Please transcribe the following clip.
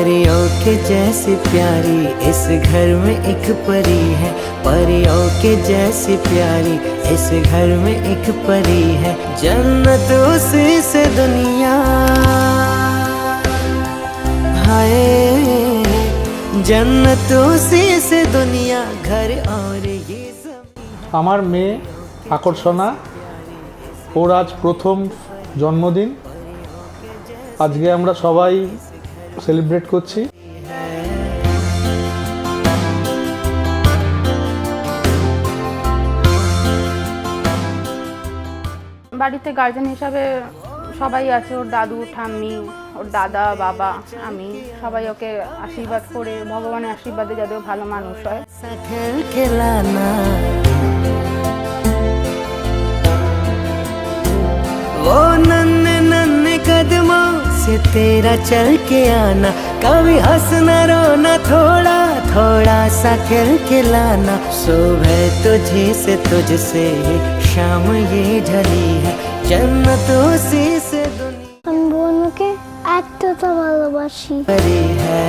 परियों के जैसी प्यारी इस घर में एक परी है, परियों के जैसी प्यारी इस घर में एक परी है। जन्नत उसी से दुनिया, हाय जन्नत उसी से दुनिया, घर और ये আমার মেয়ে আকর্ষণা, ওর আজ প্রথম জন্মদিন। আজকে আমরা সবাই সেলিব্রেট করছি। বাড়িতে গার্জেন হিসাবে সবাই আছে, ওর দাদু ঠাম্মি, ওর দাদা বাবা, আমি সবাই ওকে আশীর্বাদ করে ভগবানের আশীর্বাদে যাতে ও ভালো মানুষ হয়। वो नन्हे नन्हे कदमों से तेरा चल के आना, कभी हंसना रोना थोड़ा थोड़ा सा खेल के लाना। सुबह तुझे से तुझसे शाम ये ढली है, जन्नत उसी से दुनिया আমি বোনকে এতটা ভালোবাসি। परी है।